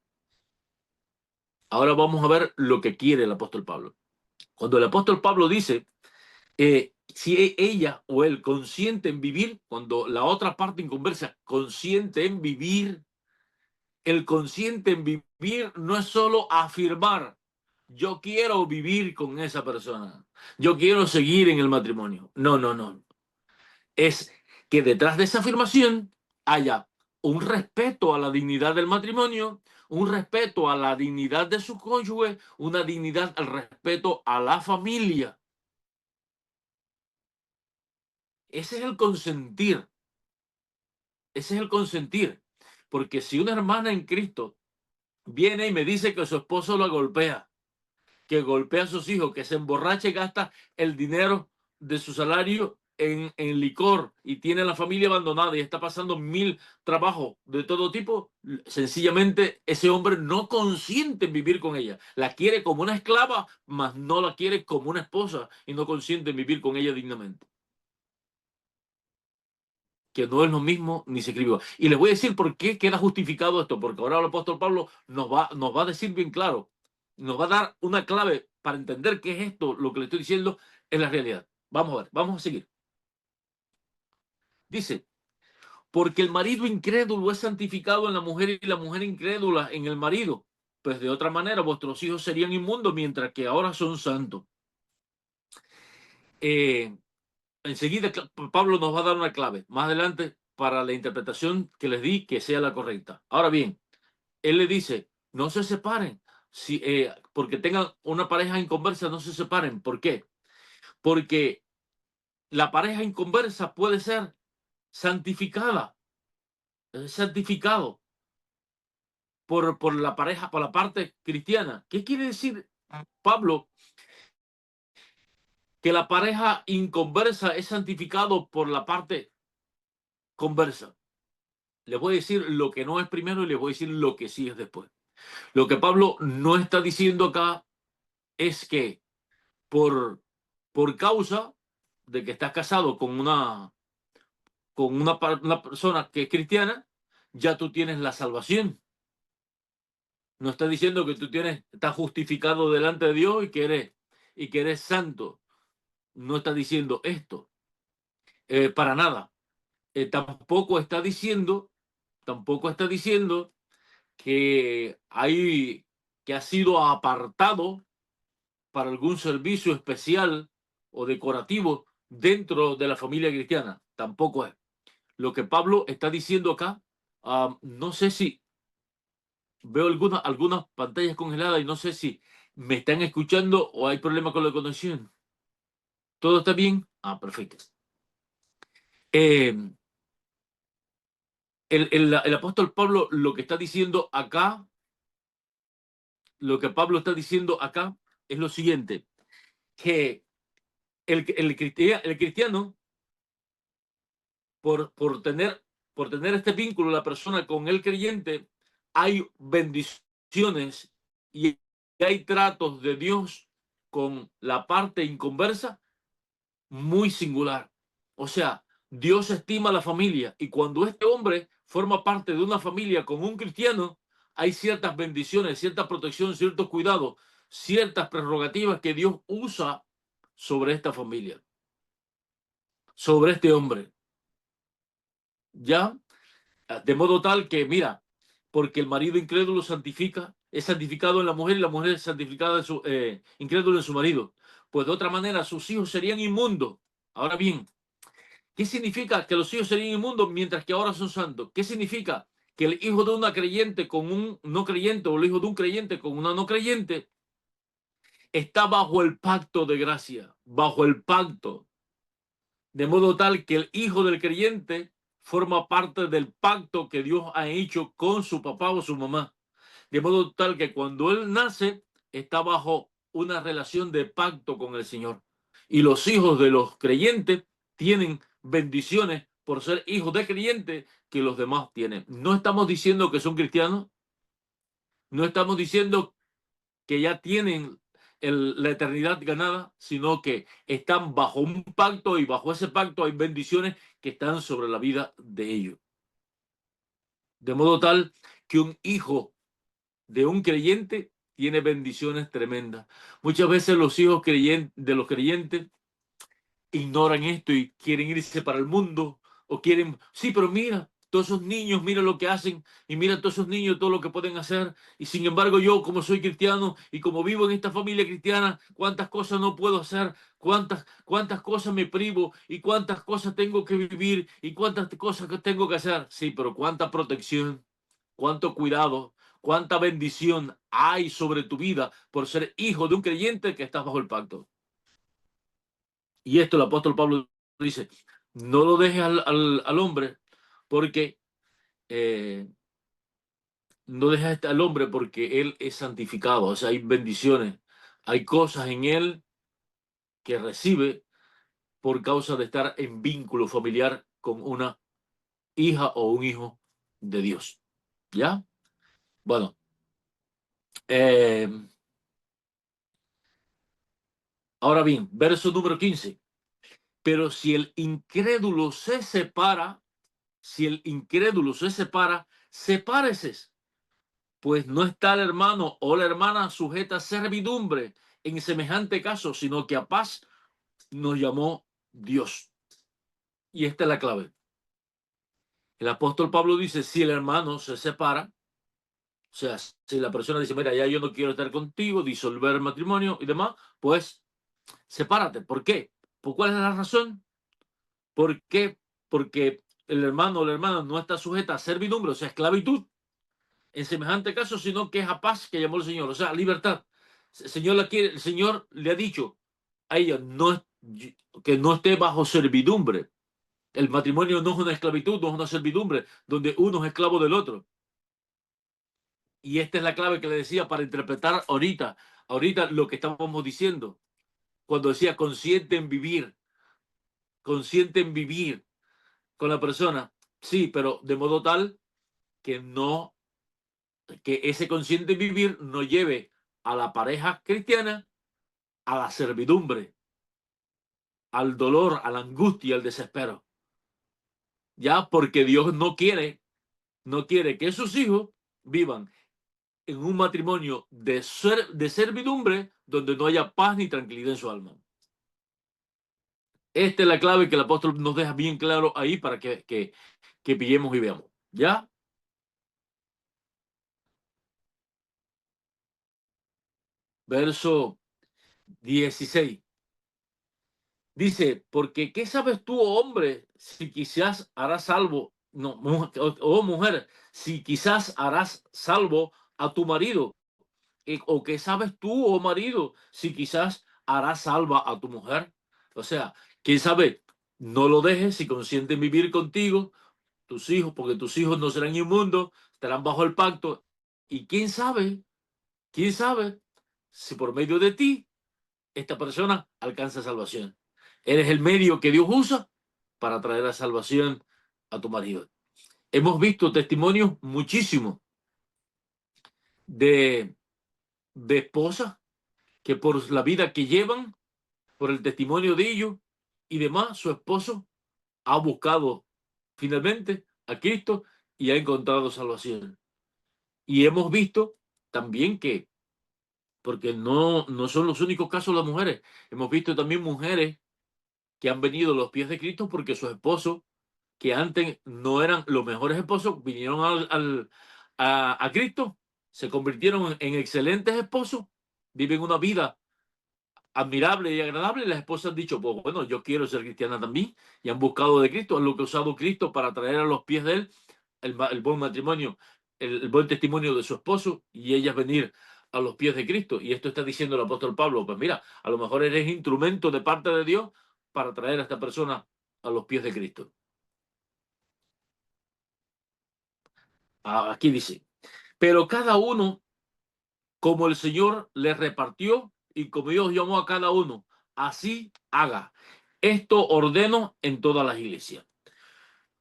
A: Ahora vamos a ver lo que quiere el apóstol Pablo. Cuando el apóstol Pablo dice si ella o él consiente en vivir, cuando la otra parte inconversa consiente en vivir, el consciente en vivir no es solo afirmar, yo quiero vivir con esa persona, yo quiero seguir en el matrimonio. No. Es que detrás de esa afirmación haya un respeto a la dignidad del matrimonio, un respeto a la dignidad de su cónyuge, una dignidad al respeto a la familia. Ese es el consentir. Ese es el consentir. Porque si una hermana en Cristo viene y me dice que su esposo la golpea, que golpea a sus hijos, que se emborracha y gasta el dinero de su salario en licor y tiene a la familia abandonada y está pasando 1000 trabajos de todo tipo, sencillamente ese hombre no consiente en vivir con ella. La quiere como una esclava, mas no la quiere como una esposa y no consiente en vivir con ella dignamente. que no es lo mismo ni se escribió. Y les voy a decir por qué queda justificado esto, porque ahora el apóstol Pablo nos va a decir bien claro, nos va a dar una clave para entender qué es esto, lo que le estoy diciendo en la realidad. Vamos a ver, vamos a seguir. Dice, porque el marido incrédulo es santificado en la mujer y la mujer incrédula en el marido. Pues de otra manera vuestros hijos serían inmundos mientras que ahora son santos. Eh, Enseguida Pablo nos va a dar una clave más adelante para la interpretación que les di que sea la correcta. Ahora bien, él le dice, no se separen, si, porque tengan una pareja inconversa, no se separen. ¿Por qué? Porque la pareja inconversa puede ser santificada, santificado por la pareja, por la parte cristiana. ¿Qué quiere decir Pablo? Que la pareja inconversa es santificado por la parte conversa. Les voy a decir lo que no es primero y les voy a decir lo que sí es después. Lo que Pablo no está diciendo acá es que por, por causa de que estás casado con una persona que es cristiana, ya tú tienes la salvación. No está diciendo que estás justificado delante de Dios y que eres santo. No está diciendo esto, para nada. Tampoco está diciendo que ha sido apartado para algún servicio especial o decorativo dentro de la familia cristiana. Tampoco es. Lo que Pablo está diciendo acá, no sé si veo algunas pantallas congeladas y no sé si me están escuchando o hay problema con la conexión. ¿Todo está bien? Perfecto. Eh, el apóstol Pablo lo que está diciendo acá, lo que Pablo está diciendo acá es lo siguiente, que el cristiano por tener este vínculo, la persona con el creyente, hay bendiciones y hay tratos de Dios con la parte inconversa muy singular. O sea, Dios estima la familia y cuando este hombre forma parte de una familia con un cristiano, hay ciertas bendiciones, cierta protección, ciertos cuidados, ciertas prerrogativas que Dios usa sobre esta familia, sobre este hombre. ¿Ya? De modo tal que, mira, porque el marido incrédulo es santificado en la mujer y la mujer es santificada incrédulo en su marido. Pues de otra manera, sus hijos serían inmundos. Ahora bien, ¿qué significa que los hijos serían inmundos mientras que ahora son santos? ¿Qué significa que el hijo de una creyente con un no creyente o el hijo de un creyente con una no creyente está bajo el pacto de gracia, bajo el pacto? De modo tal que el hijo del creyente forma parte del pacto que Dios ha hecho con su papá o su mamá. De modo tal que cuando él nace, está bajo una relación de pacto con el Señor. Y los hijos de los creyentes tienen bendiciones por ser hijos de creyentes que los demás tienen. No estamos diciendo que son cristianos, no estamos diciendo que ya tienen la eternidad ganada, sino que están bajo un pacto y bajo ese pacto hay bendiciones que están sobre la vida de ellos. De modo tal que un hijo de un creyente tiene bendiciones tremendas. Muchas veces los hijos de los creyentes ignoran esto y quieren irse para el mundo o quieren, sí, pero mira, todos esos niños, mira lo que hacen y mira todos esos niños, todo lo que pueden hacer. Y sin embargo yo, como soy cristiano y como vivo en esta familia cristiana, cuántas cosas no puedo hacer, cuántas cosas me privo y cuántas cosas tengo que vivir y cuántas cosas que tengo que hacer. Sí, pero cuánta protección, cuánto cuidado, cuánta bendición hay sobre tu vida por ser hijo de un creyente que estás bajo el pacto. Y esto el apóstol Pablo dice, no lo dejes al hombre porque no dejes al hombre porque él es santificado, o sea, hay bendiciones, hay cosas en él que recibe por causa de estar en vínculo familiar con una hija o un hijo de Dios. ¿Ya? Bueno, eh, ahora bien, verso número 15. Pero si el incrédulo se separa, si el incrédulo se separa, sepárese, pues no está el hermano o la hermana sujeta a servidumbre en semejante caso, sino que a paz nos llamó Dios. Y esta es la clave. El apóstol Pablo dice, si el hermano se separa, o sea, si la persona dice, mira, ya yo no quiero estar contigo, disolver el matrimonio y demás, pues sepárate. ¿Por qué? ¿Por cuál es la razón? ¿Por qué? Porque el hermano o la hermana no está sujeta a servidumbre, o sea, esclavitud, en semejante caso, sino que es a paz que llamó el Señor, o sea, libertad. El Señor le ha dicho a ella no, que no esté bajo servidumbre. El matrimonio no es una esclavitud, no es una servidumbre, donde uno es esclavo del otro. Y esta es la clave que le decía para interpretar ahorita lo que estábamos diciendo. Cuando decía consciente en vivir con la persona. Sí, pero de modo tal que no, que ese consciente en vivir no lleve a la pareja cristiana a la servidumbre, al dolor, a la angustia, al desespero. Ya, porque Dios no quiere que sus hijos vivan en un matrimonio de servidumbre donde no haya paz ni tranquilidad en su alma. Esta es la clave que el apóstol nos deja bien claro ahí para que pillemos y veamos. ¿Ya? Verso 16. Dice, porque ¿qué sabes tú, hombre, si quizás harás salvo, no, o mujer, si quizás harás salvo a tu marido? ¿O qué sabes tú, oh marido, si quizás harás salva a tu mujer? O sea, ¿quién sabe? No lo dejes si consienten vivir contigo, tus hijos, porque tus hijos no serán inmundos, estarán bajo el pacto. Y quién sabe si por medio de ti esta persona alcanza salvación. Eres el medio que Dios usa para traer la salvación a tu marido. Hemos visto testimonios muchísimos de, de esposas que por la vida que llevan, por el testimonio de ellos y demás, su esposo ha buscado finalmente a Cristo y ha encontrado salvación. Y hemos visto también que, porque no son los únicos casos las mujeres, hemos visto también mujeres que han venido a los pies de Cristo porque sus esposos, que antes no eran los mejores esposos, vinieron a Cristo, se convirtieron en excelentes esposos, viven una vida admirable y agradable. Y las esposas han dicho, pues bueno, yo quiero ser cristiana también, y han buscado de Cristo, es lo que ha usado Cristo para traer a los pies de él el buen matrimonio, el buen testimonio de su esposo, y ellas venir a los pies de Cristo. Y esto está diciendo el apóstol Pablo, pues mira, a lo mejor eres instrumento de parte de Dios para traer a esta persona a los pies de Cristo. Aquí dice, pero cada uno como el Señor le repartió y como Dios llamó a cada uno, así haga. Esto ordeno en todas las iglesias.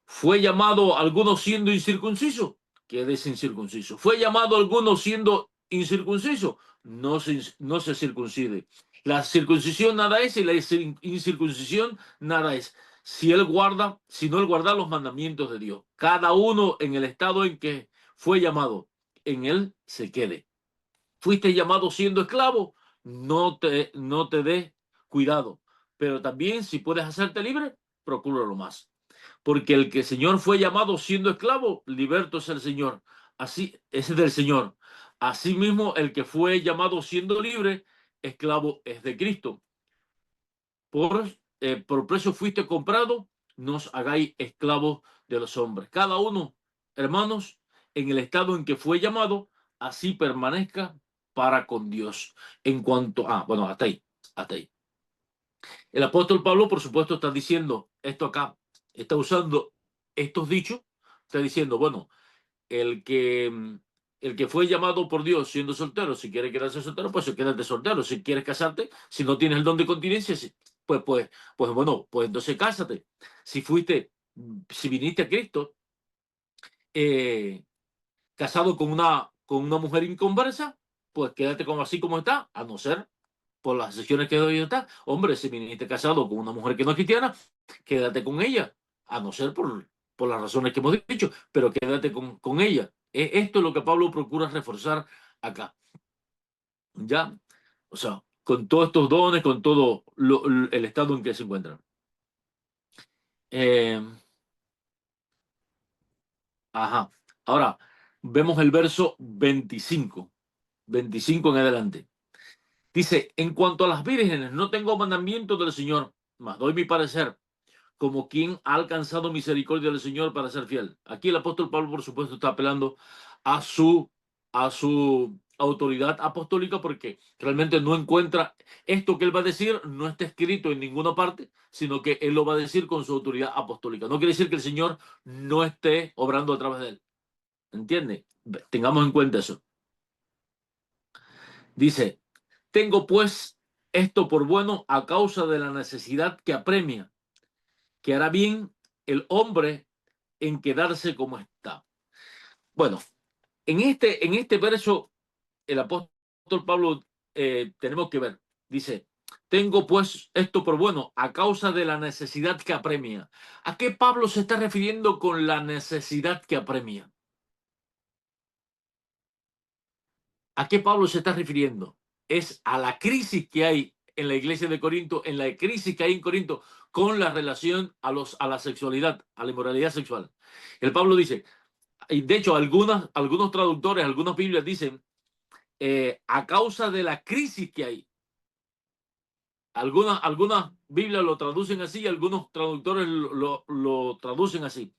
A: Fue llamado alguno siendo incircunciso, quédese incircunciso. Fue llamado alguno siendo incircunciso, no se circuncide. La circuncisión nada es y la incircuncisión nada es. Si no él guarda los mandamientos de Dios. Cada uno en el estado en que fue llamado, en él se quede. Fuiste llamado siendo esclavo, no te dé cuidado. Pero también si puedes hacerte libre, procúralo más. Porque el que el Señor fue llamado siendo esclavo, liberto es el Señor. Así, ese es del Señor. Asimismo, el que fue llamado siendo libre, esclavo es de Cristo. Por precio fuiste comprado, no os hagáis esclavos de los hombres. Cada uno, hermanos, en el estado en que fue llamado, así permanezca para con Dios. En cuanto bueno, hasta ahí. El apóstol Pablo, por supuesto, está diciendo esto acá, está usando estos dichos, está diciendo, bueno, el que, el que fue llamado por Dios siendo soltero, si quiere quedarse soltero, pues quédate soltero. Si quieres casarte, si no tienes el don de continencia, pues bueno, pues entonces cásate. Si viniste a Cristo eh, casado con una mujer inconversa, pues quédate como así como está, a no ser por las excepciones que hoy está. Hombre, si viniste casado con una mujer que no es cristiana, quédate con ella, a no ser por las razones que hemos dicho, pero quédate con ella. Esto es lo que Pablo procura reforzar acá. ¿Ya? O sea, con todos estos dones, con todo el estado en que se encuentran. Eh, ajá. Ahora, vemos el verso 25. 25 en adelante. Dice, en cuanto a las vírgenes, no tengo mandamiento del Señor, mas doy mi parecer, como quien ha alcanzado misericordia del Señor para ser fiel. Aquí el apóstol Pablo, por supuesto, está apelando a su autoridad apostólica porque realmente no encuentra esto que él va a decir, no está escrito en ninguna parte, sino que él lo va a decir con su autoridad apostólica. No quiere decir que el Señor no esté obrando a través de él. ¿Entiende? Tengamos en cuenta eso. Dice, tengo pues esto por bueno a causa de la necesidad que apremia, que hará bien el hombre en quedarse como está. Bueno, en este verso, el apóstol Pablo, tenemos que ver, dice, tengo pues esto por bueno a causa de la necesidad que apremia. ¿A qué Pablo se está refiriendo con la necesidad que apremia? ¿A qué Pablo se está refiriendo? Es a la crisis que hay en la iglesia de Corinto, en la crisis que hay en Corinto con la relación a la sexualidad, a la inmoralidad sexual. El Pablo dice, y de hecho algunos traductores, algunas Biblias dicen, a causa de la crisis que hay. Algunas Biblias lo traducen así, algunos traductores lo traducen así.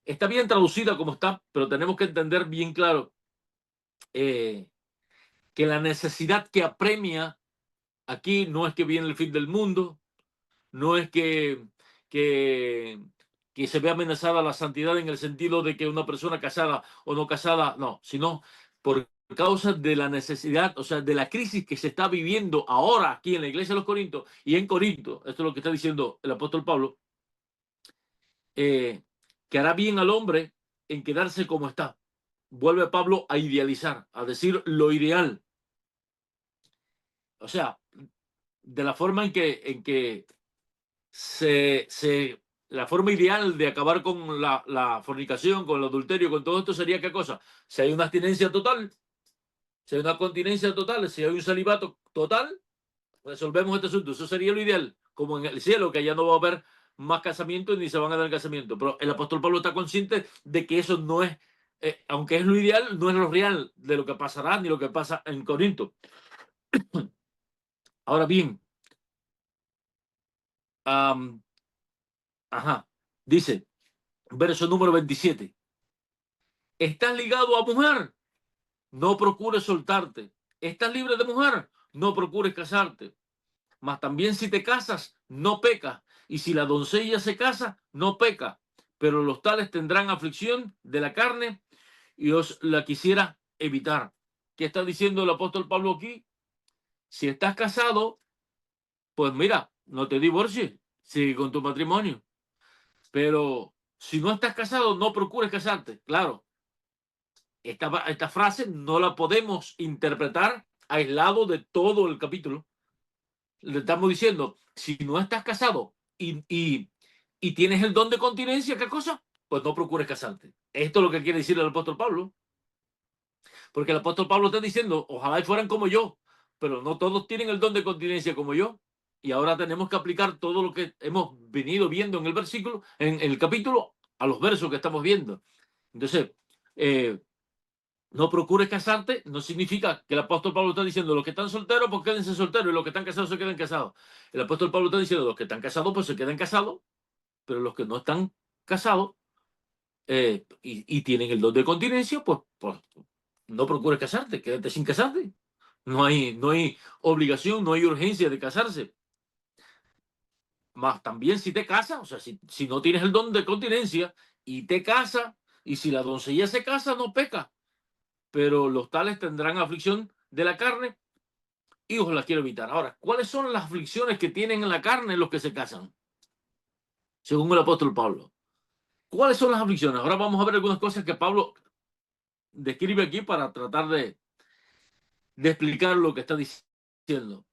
A: Está bien traducida como está, pero tenemos que entender bien claro eh, que la necesidad que apremia aquí no es que viene el fin del mundo, no es que, que se ve amenazada la santidad en el sentido de que una persona casada o no casada, no, sino por causa de la necesidad, o sea, de la crisis que se está viviendo ahora aquí en la iglesia de los Corintios y en Corinto, esto es lo que está diciendo el apóstol Pablo, que hará bien al hombre en quedarse como está. Vuelve Pablo a idealizar, a decir lo ideal. O sea, de la forma en que la forma ideal de acabar con la fornicación, con el adulterio, con todo esto sería ¿qué cosa? Si hay una abstinencia total, si hay una continencia total, si hay un celibato total, resolvemos este asunto. Eso sería lo ideal, como en el cielo, que ya no va a haber más casamientos ni se van a dar casamientos. Pero el apóstol Pablo está consciente de que eso no es, aunque es lo ideal, no es lo real de lo que pasará ni lo que pasa en Corinto. Ahora bien, um, ajá, dice, verso número 27. ¿Estás ligado a mujer? No procures soltarte. ¿Estás libre de mujer? No procures casarte. Mas también si te casas, no pecas. Y si la doncella se casa, no peca. Pero los tales tendrán aflicción de la carne y os la quisiera evitar. ¿Qué está diciendo el apóstol Pablo aquí? Si estás casado, pues mira, no te divorcies, sigue con tu matrimonio. Pero si no estás casado, no procures casarte. Claro, esta frase no la podemos interpretar aislado de todo el capítulo. Le estamos diciendo, si no estás casado y tienes el don de continencia, ¿qué cosa? Pues no procures casarte. Esto es lo que quiere decir el apóstol Pablo. Porque el apóstol Pablo está diciendo, ojalá fueran como yo, pero no todos tienen el don de continencia como yo. Y ahora tenemos que aplicar todo lo que hemos venido viendo en el versículo, en el capítulo, a los versos que estamos viendo. Entonces, eh, no procures casarte, no significa que el apóstol Pablo está diciendo los que están solteros, pues quédense solteros, y los que están casados se queden casados. El apóstol Pablo está diciendo los que están casados, pues se queden casados, pero los que no están casados y tienen el don de continencia, pues no procures casarte, quédate sin casarte. No hay obligación, no hay urgencia de casarse. Más también si te casas, o sea, si no tienes el don de continencia y te casas, y si la doncella se casa, no peca, pero los tales tendrán aflicción de la carne y os las quiero evitar. Ahora, ¿cuáles son las aflicciones que tienen en la carne los que se casan? Según el apóstol Pablo. ¿Cuáles son las aflicciones? Ahora vamos a ver algunas cosas que Pablo describe aquí para tratar de explicar lo que está diciendo.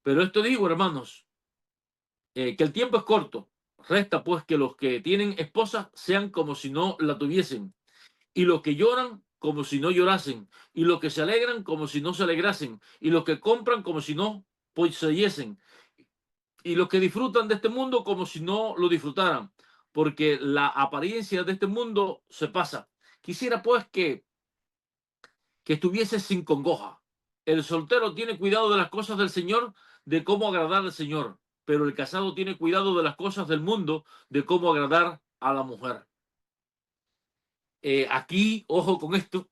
A: Pero esto digo, hermanos, que el tiempo es corto. resta pues que los que tienen esposa sean como si no la tuviesen, y los que lloran como si no llorasen, y los que se alegran como si no se alegrasen, y los que compran como si no poseyesen, y los que disfrutan de este mundo como si no lo disfrutaran, porque la apariencia de este mundo se pasa. Quisiera pues que estuviese sin congoja. El soltero tiene cuidado de las cosas del Señor, de cómo agradar al Señor, pero el casado tiene cuidado de las cosas del mundo, de cómo agradar a la mujer. Aquí, ojo con esto,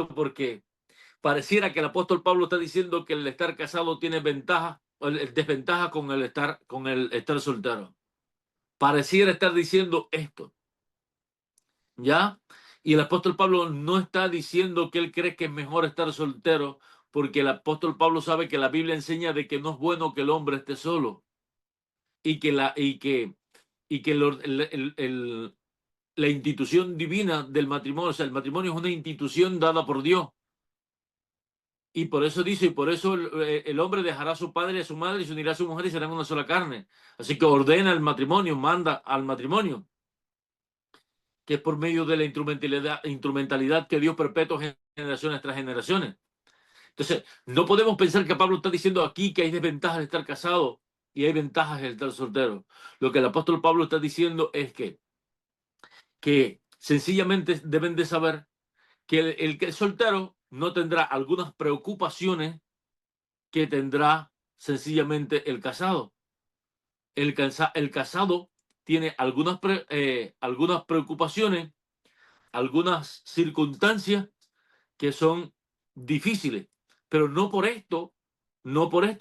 A: porque pareciera que el apóstol Pablo está diciendo que el estar casado tiene ventaja, desventaja con el estar soltero. Pareciera estar diciendo esto, ¿ya? Y el apóstol Pablo no está diciendo que él cree que es mejor estar soltero, porque el apóstol Pablo sabe que la Biblia enseña de que no es bueno que el hombre esté solo y que la institución divina del matrimonio, o sea, el matrimonio es una institución dada por Dios. Y por eso dice, y por eso el hombre dejará a su padre y a su madre y se unirá a su mujer y serán una sola carne. Así que ordena el matrimonio, manda al matrimonio, que es por medio de la instrumentalidad que Dios perpetua generaciones tras generaciones. Entonces, no podemos pensar que Pablo está diciendo aquí que hay desventajas de estar casado y hay ventajas de estar soltero. Lo que el apóstol Pablo está diciendo es que sencillamente deben de saber que el que es soltero no tendrá algunas preocupaciones que tendrá sencillamente el casado. El casado tiene algunas preocupaciones, algunas circunstancias que son difíciles, pero no por esto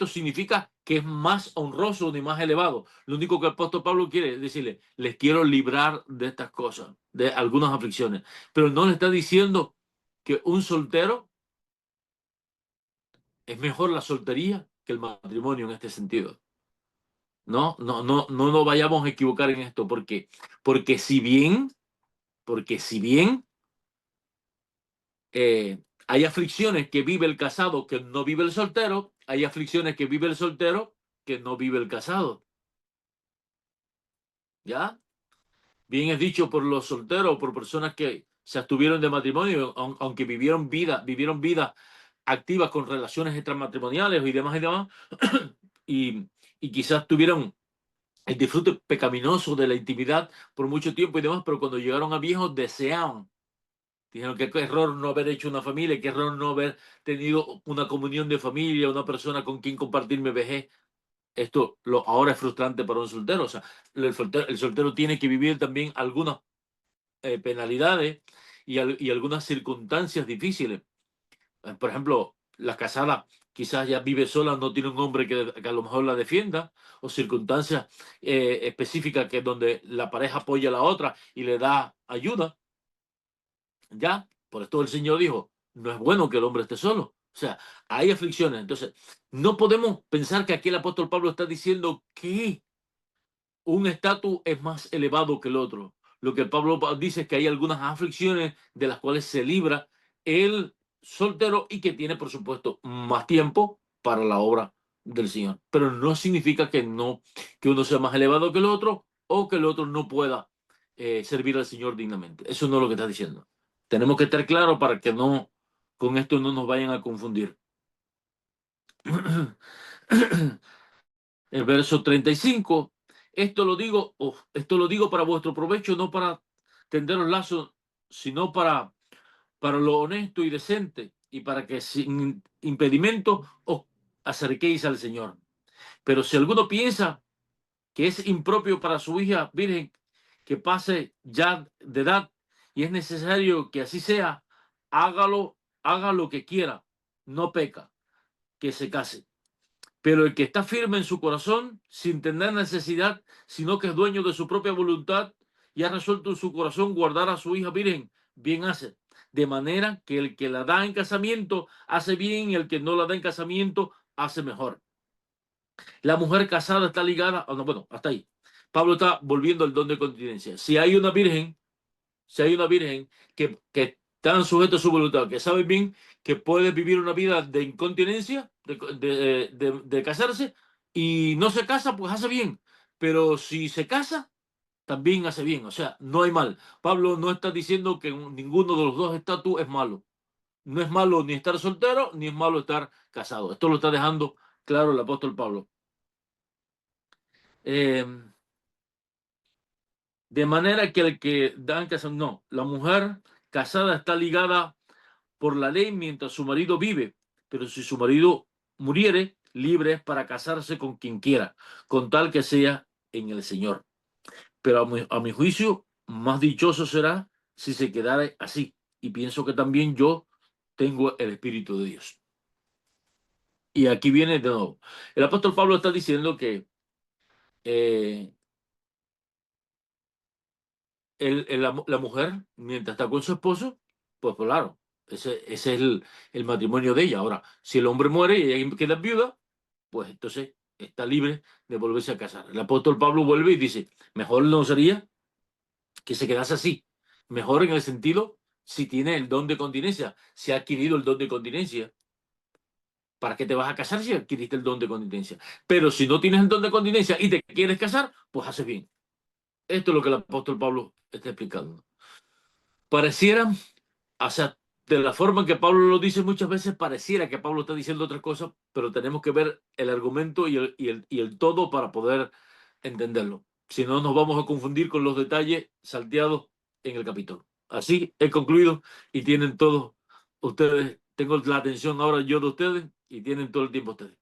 A: significa que es más honroso ni más elevado. Lo único que el apóstol Pablo quiere es decirle, les quiero librar de estas cosas, de algunas aflicciones, pero no le está diciendo que un soltero es mejor la soltería que el matrimonio en este sentido. No nos vayamos a equivocar en esto, porque si bien, porque si bien hay aflicciones que vive el casado que no vive el soltero, hay aflicciones que vive el soltero que no vive el casado. ¿Ya? Bien es dicho por los solteros, por personas que se abstuvieron de matrimonio, aunque vivieron vida activas con relaciones extramatrimoniales y demás, y, y quizás tuvieron el disfrute pecaminoso de la intimidad por mucho tiempo y demás, pero cuando llegaron a viejos deseaban. Dijeron que qué error no haber hecho una familia, qué error no haber tenido una comunión de familia, una persona con quien compartir mi vejez. Ahora es frustrante para un soltero. O sea, el soltero tiene que vivir también algunas penalidades y algunas circunstancias difíciles. Por ejemplo, la casada quizás ya vive sola, no tiene un hombre que a lo mejor la defienda, o circunstancias específicas que donde la pareja apoya a la otra y le da ayuda. Ya, por esto el Señor dijo, no es bueno que el hombre esté solo. O sea, hay aflicciones. Entonces, no podemos pensar que aquí el apóstol Pablo está diciendo que un estatus es más elevado que el otro. Lo que Pablo dice es que hay algunas aflicciones de las cuales se libra el soltero y que tiene, por supuesto, más tiempo para la obra del Señor. Pero no significa que uno sea más elevado que el otro o que el otro no pueda servir al Señor dignamente. Eso no es lo que está diciendo. Tenemos que estar claros para que con esto no nos vayan a confundir. El verso 35, esto lo digo para vuestro provecho, no para tenderos lazos, sino para lo honesto y decente, y para que sin impedimento os acerquéis al Señor. Pero si alguno piensa que es impropio para su hija virgen que pase ya de edad y es necesario que así sea, haga lo que quiera, no peca, que se case. Pero el que está firme en su corazón, sin tener necesidad, sino que es dueño de su propia voluntad y ha resuelto en su corazón guardar a su hija virgen, bien hace. De manera que el que la da en casamiento hace bien y el que no la da en casamiento hace mejor. La mujer casada está ligada, no, bueno, hasta ahí. Pablo está volviendo al don de continencia. Si hay una virgen que están sujetos a su voluntad, que sabe bien que puede vivir una vida de incontinencia, de casarse, y no se casa, pues hace bien. pero si se casa, también hace bien. O sea, no hay mal. Pablo no está diciendo que ninguno de los dos estatus es malo. No es malo ni estar soltero, ni es malo estar casado. Esto lo está dejando claro el apóstol Pablo. Eh, de manera que el que dan casa, no, la mujer casada está ligada por la ley mientras su marido vive, pero si su marido muriere, libre es para casarse con quien quiera, con tal que sea en el Señor. Pero a mi juicio, más dichoso será si se quedara así. Y pienso que también yo tengo el Espíritu de Dios. Y aquí viene de nuevo. El apóstol Pablo está diciendo que eh, la mujer, mientras está con su esposo, pues claro, ese es el matrimonio de ella. Ahora, si el hombre muere y ella queda viuda, pues entonces está libre de volverse a casar. El apóstol Pablo vuelve y dice, mejor no sería que se quedase así. Mejor en el sentido, si tiene el don de continencia, si ha adquirido el don de continencia. ¿Para qué te vas a casar si adquiriste el don de continencia? Pero si no tienes el don de continencia y te quieres casar, pues haces bien. Esto es lo que el apóstol Pablo está explicando. Pareciera, o sea, de la forma en que Pablo lo dice muchas veces, pareciera que Pablo está diciendo otras cosas, pero tenemos que ver el argumento y el todo para poder entenderlo. Si no, nos vamos a confundir con los detalles salteados en el capítulo. Así he concluido y tienen todos ustedes, tengo la atención ahora yo de ustedes y tienen todo el tiempo ustedes.